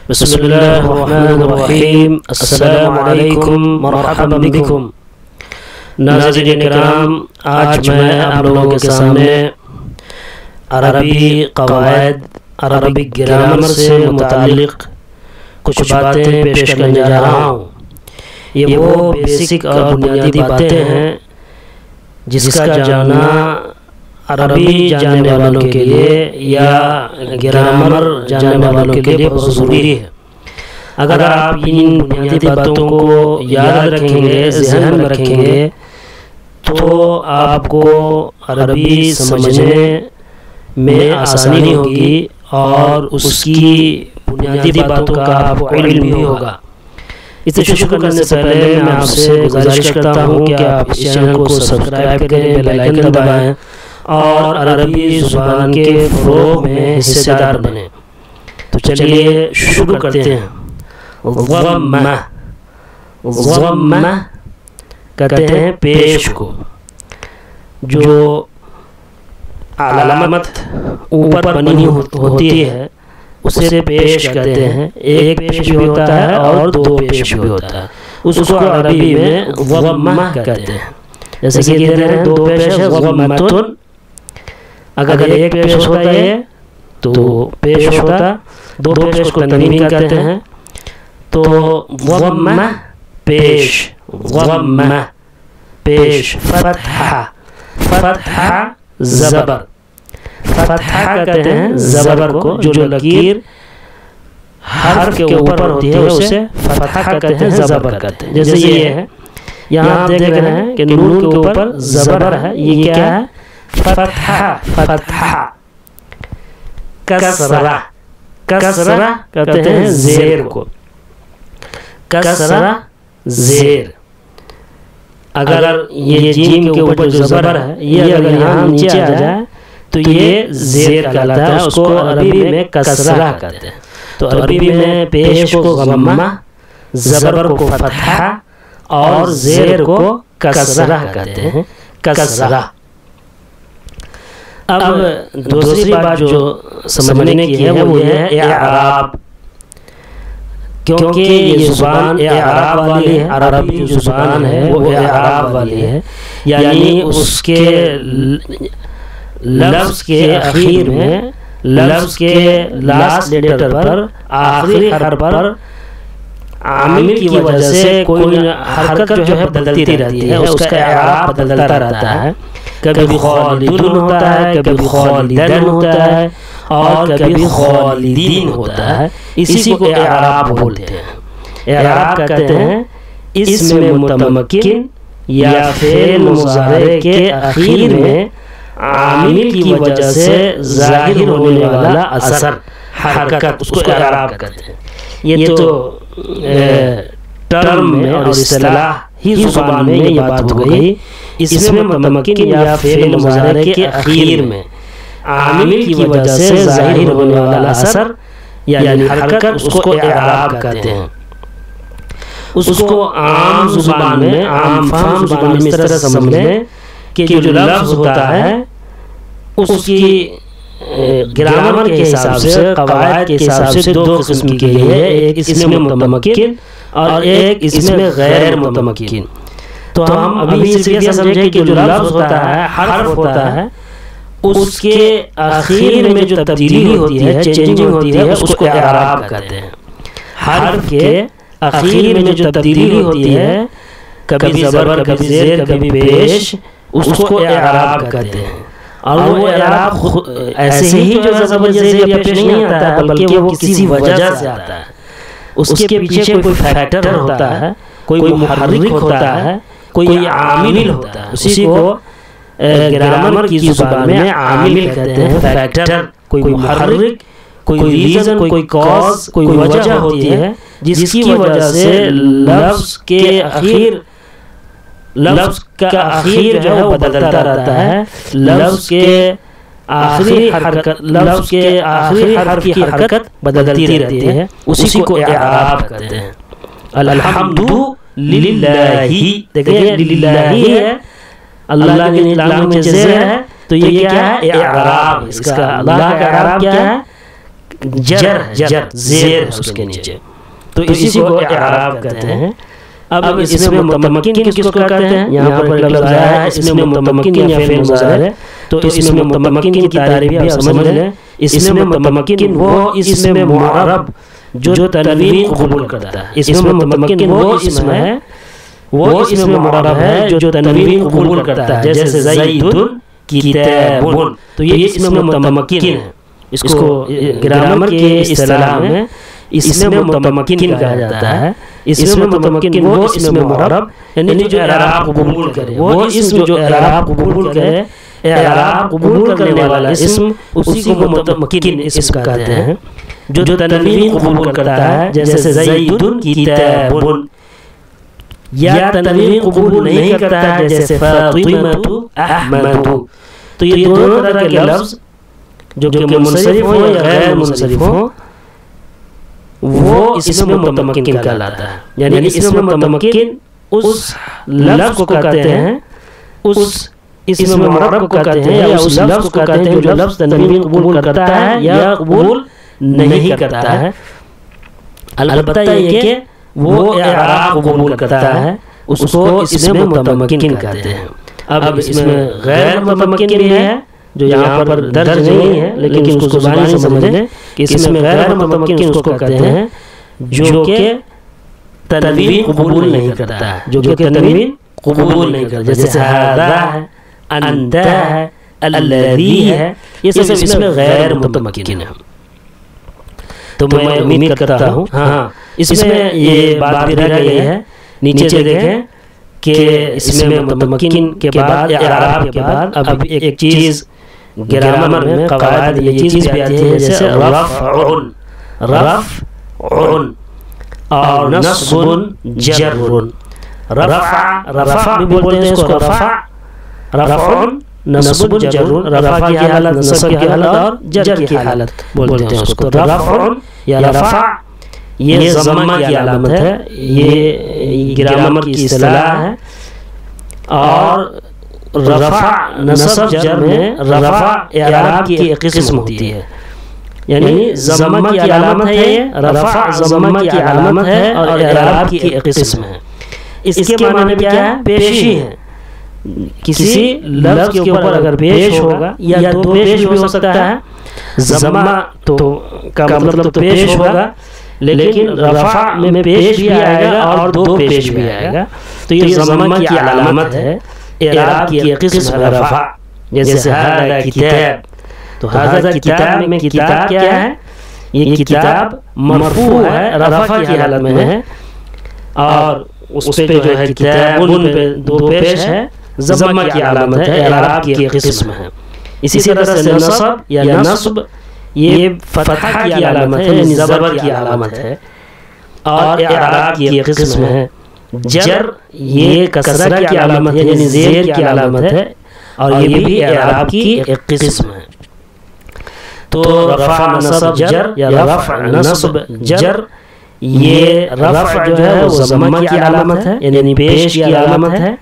بسم اللہ الرحمن الرحیم۔ السلام علیکم مرحبا بکم۔ ناظرین کرام، آج میں آپ لوگوں کے سامنے عربی قواعد، عربی گرامر سے متعلق کچھ باتیں پیش کرنے جا رہا ہوں۔ یہ وہ بیسک اور بنیادی باتیں ہیں جس کا جاننا عربی جاننے والوں کے لیے یا گرامر جاننے والوں کے لیے بہت ضروری ہے۔ اگر آپ ان بنیادی باتوں کو یاد رکھیں گے، ذہن میں رکھیں گے، تو آپ کو عربی سمجھنے میں آسانی ہوگی اور اس کی بنیادی باتوں کا آپ کو علم بھی ہوگا۔ اسے شروع کرنے سے پہلے میں آپ سے گزارش کرتا ہوں کہ آپ اس چینل کو سبسکرائب کریں، بیل آئیکن دبائیں اور عربی زبان کے فروغ میں حصے دار بنیں۔ تو چلیے شروع کرتے ہیں۔ ضمہ، ضمہ کہتے ہیں پیش کو، جو علامت اوپر بنی ہوتی ہے اسے پیش کہتے ہیں۔ ایک پیش بھی ہوتا ہے اور دو پیش بھی ہوتا ہے، اس کو عربی میں ضمہ کہتے ہیں۔ جیسے کہ کہتے ہیں دو پیش ہے ضمتن، اگر ایک پیش ہوتا ہے تو پیش ہوتا، دو پیش کو تنوین کہتے ہیں۔ تو ضمہ پیش، ضمہ پیش، فتحہ، فتحہ زبر، فتحہ کہتے ہیں زبر کو، جو لکیر حرف کے اوپر ہوتی ہے اسے فتحہ کہتے ہیں، زبر کہتے ہیں۔ جیسے یہ ہے، یہاں آپ دیکھ رہے ہیں کہ نون کے اوپر زبر ہے، یہ کیا ہے؟ فتحہ، فتحہ۔ کسرہ، کسرہ کہتے ہیں زیر کو، کسرہ زیر۔ اگر یہ جیم کے اوپر جو زبر ہے یہ اگر یہاں نیچے آ جائے تو یہ زیر کہلاتا ہے، اس کو عربی میں کسرہ کہتے ہیں۔ تو عربی میں پیش کو ضمہ، زبر کو فتحہ اور زیر کو کسرہ کہتے ہیں، کسرہ۔ اب دوسری بات جو سمجھنے کی ہے وہ یہ ہے اعراب، کیونکہ یہ زبان اعراب والی ہے، عربی جو زبان ہے وہ اعراب والی ہے، یعنی اس کے لفظ کے اخیر میں، لفظ کے لاسٹ لیٹر پر، آخری حرف پر عامل کی وجہ سے کوئی حرکت جو ہے بدلتی رہتی ہے، اس کا اعراب بدلتا رہتا ہے۔ کبھی خالدون ہوتا ہے، کبھی خالدن ہوتا ہے اور کبھی خالدین ہوتا ہے، اسی کو اعراب بولتے ہیں۔ اعراب کہتے ہیں اسم متمکن یا فعل مضارع کے اخیر میں عامل کی وجہ سے ظاہر ہونے والا اثر، حرکت، اس کو اعراب کہتے ہیں۔ یہ تو ٹرم میں اور اصطلاح ہی زبان میں یہ بات ہو گئی، اسم متمکن یا فعل مضارع کے اخیر میں عامل کی وجہ سے ظاہر ہونے والا اثر یعنی حرکت، اس کو اعراب کہتے ہیں۔ اس کو عام زبان میں، عام فہم زبان میں اس طرح سمجھ لیں کہ جو لفظ ہوتا ہے اس کی گرامر کے حساب سے، قواعد کے حساب سے دو قسم کی ہے، ایک اسم متمکن اور ایک اسم غیر متمکن۔ تو ہم ابھی صرف یہ سمجھیں کہ جو لفظ ہوتا ہے، حرف ہوتا ہے، اس کے آخر میں جو تبدیلی ہوتی ہے، چینجنگ ہوتی ہے، اس کو اعراب کہتے ہیں۔ حرف کے آخر میں جو تبدیلی ہوتی ہے، کبھی زبر، کبھی زیر، کبھی پیش، اس کو اعراب کہتے ہیں۔ اور وہ اعراب ایسے ہی جو زبر، زیر یا پیش نہیں آتا ہے، بلکہ وہ کسی وجہ سے آتا ہے، اس کے پیچھے کوئی فیکٹر ہوتا ہے، کوئی محرک ہوتا ہے، کوئی عامل ہوتا ہے۔ اسی کو گرامر کی زبان میں عامل کہتے ہیں، فیکٹر، کوئی محرک، کوئی ریزن، کوئی کاز، کوئی وجہ ہوتی ہے جس کی وجہ سے لفظ کے اخیر، لفظ کا اخیر جو ہے وہ بدلتا رہتا ہے، لفظ کے آخری حرکت، لفظ کے آخری حرف کی حرکت بدلتی رہتی ہے، اسی کو اعراب کہتے ہیں۔ الحمد للہ، دیکھیں للہ ہے، اللہ کے نام میں زیر ہے، تو یہ کیا ہے؟ اعراب۔ اس کا اللہ کا اعراب کیا ہے؟ جر زیر ہے اس کے نیچے، تو اسی کو اعراب کہتے ہیں۔ اب اس میں متمکن کس کو کہتے ہیں؟ یہاں پر لفظ آیا ہے اس میں متمکن یا فعل مضارع ہے، تو اس میں متمکن کی تعریف بھی آپ سمجھ لیں۔ اس میں متمکن وہ اسم معرب جو تنوین قبول کرتا ہے، اس میں متمکن وہ اسم ہے، وہ اسم معرب ہے جو تنوین قبول کرتا ہے، جیسے زید کتاب، تو یہ اسم متمکن ہے۔ اس کو گرامر کے اصطلاح میں اسم متمکن کہا جاتا ہے۔ اسم متمکن وہ اسم معرب یعنی جو اعراب قبول کرے، وہ اسم جو اعراب قبول کرے، اعراب قبول کرنے والا اسم اسی کو متمکن اسم کہتے ہیں، جو تنوین قبول کرتا ہے، جیسے زید کتاب، یا تنوین قبول نہیں کرتا ہے جیسے فاطمۃ احمد۔ تو یہ دونوں طرح کے لفظ جو کہ منصرف ہوں یا غیر منصرف ہوں وہ اسم متمکن کہلاتا ہے۔ یعنی اسم متمکن اس لفظ کو کہتے ہیں، اس اسم معرب کو کہتے ہیں، یا اس لفظ کو کہتے ہیں جو لفظ تنوین قبول کرتا ہے یا قبول نہیں کرتا ہے۔ البتہ یہ کہ وہ اعراب قبول کرتا ہے، اس کو اسم متمکن کہتے ہیں۔ اب اس میں غیر متمکن بھی ہے جو یہاں پر درج نہیں ہے، لیکن اس کو زبانی سمجھ لیں کہ اس میں غیر متمکن اس کو کہتے ہیں جو کہ تنوین قبول نہیں کرتا ہے، جو کہ تنوین قبول نہیں کرتا، جیسے ھذا ہے، انت ہے، الذی ہے، یہ سب اس میں غیر متمکن ہے۔ تو میں امید کرتا ہوں ہاں اس میں یہ بات بھی رہ گئی ہے۔ نیچے دیکھیں کہ اس میں متمکن کے بعد اعراب کے بعد اب ایک چیز گرامر میں قواعد یہ چیز بھی آتی ہے، جیسے رفع اور نصب جر۔ رفع بھی بولتے ہیں اس کو، رفع نصب جر، رفع کی حالت، نصب کی حالت اور جر کی حالت بولتے ہیں اس کو۔ رفع یا رفع یہ ضمہ کی علامت ہے، یہ گرامر کی اصطلاح ہے۔ اور رفع نصب جر میں رفع اعراب کی ایک قسم ہوتی ہے، یعنی ضمہ کی علامت ہے، یہ رفع ضمہ کی علامت ہے اور اعراب کی ایک قسم ہے۔ اس کے معنی کیا ہے؟ پیشی ہے۔ کسی لفظ کے اوپر اگر پیش ہوگا یا دو پیش بھی ہو سکتا ہے، ضمہ تو کا مطلب تو پیش ہوگا، لیکن رفع میں پیش بھی آئے گا اور دو پیش بھی آئے گا، تو یہ ضمہ کی علامت ہے، اعراب کی ایک قسم ہے رفع۔ جیسے ھذا کتاب، تو ھذا کتاب میں کتاب کیا ہے؟ یہ کتاب مرفوع ہے، رفع کی حالت میں ہے، اور اس پہ جو ہے کتاب ان پہ دو پیش ہے، ضمہ کی علامت ہے، اعراب کی ایک قسم ہے۔ اسی طرح سے نصب یا نصب یہ فتحہ کی علامت ہے، یعنی زبر کی علامت ہے اور اعراب کی ایک قسم ہے۔ جر یہ کسرہ کی علامت ہے، یعنی زیر کی علامت ہے، اور یہ بھی اعراب کی ایک قسم ہے۔ تو رفع نصب جر یا رفع نصب جر، یہ رفع جو ہے وہ ضمہ کی علامت ہے، یعنی پیش کی علامت ہے،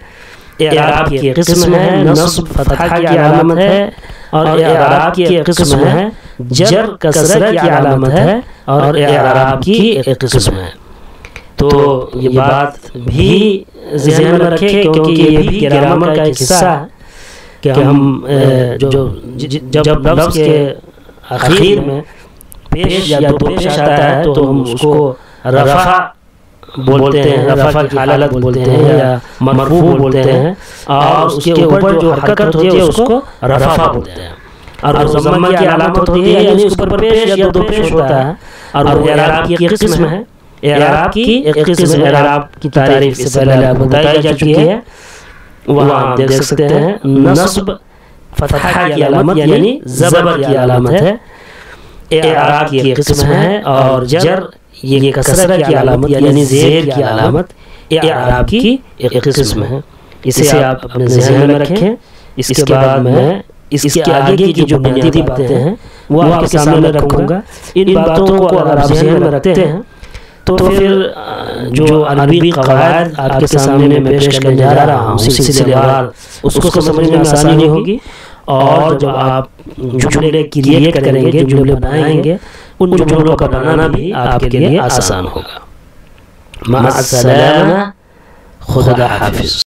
اعراب کی ایک قسم ہے۔ نصب فتحہ کی علامت ہے اور اعراب کی ایک قسم ہے۔ جر کسرہ کی علامت ہے اور اعراب کی ایک قسم ہے۔ تو یہ بات بھی ذہن میں رکھیں، کیونکہ یہ بھی گرامر کا ایک حصہ ہے کہ ہم جب لفظ کے آخر میں پیش یا دو پیش آتا ہے تو ہم اس کو رفع بولتے ہیں، رفع کی حالت بولتے ہیں یا مرفوع بولتے ہیں، اور اس کے اوپر جو حرکت ہوتی ہے اس کو رفع بولتے ہیں، اور ضمہ کی علامت ہوتی ہے، یعنی اس پر پیش یا دو پیش ہوتا ہے، اور وہ اعراب کی ایک قسم ہے۔ اعراب کی ایک قسم، اعراب کی تعریف سے پہلے آپ بتائی جا چکی ہے، وہاں آپ دیکھ سکتے ہیں۔ نصب فتحہ کی علامت یعنی زبر کی علامت ہے، اعراب کی ایک قسم ہے، اور جر یہ کسرہ کی علامت یعنی زیر کی علامت اعراب کی ایک قسم ہے۔ اسے آپ اپنے ذہن میں رکھیں۔ اس کے بعد میں اس کے آگے کی جو بنیادی باتیں ہیں وہ آپ کے سامنے رکھوں گا۔ ان باتوں کو اگر آپ ذہن میں رکھتے ہیں تو پھر جو عربی قواعد آپ کے سامنے میں پیش کرنے جا رہا ہوں سلسلے وار، اس کو سمجھنے میں آسانی ہوگی، اور جب آپ جملے کریٹ کریں گے، جملے بنائیں گے، ان جملوں کا بنانا بھی آپ کے لیے آسان ہوگا۔ مع السلامہ، خدا حافظ۔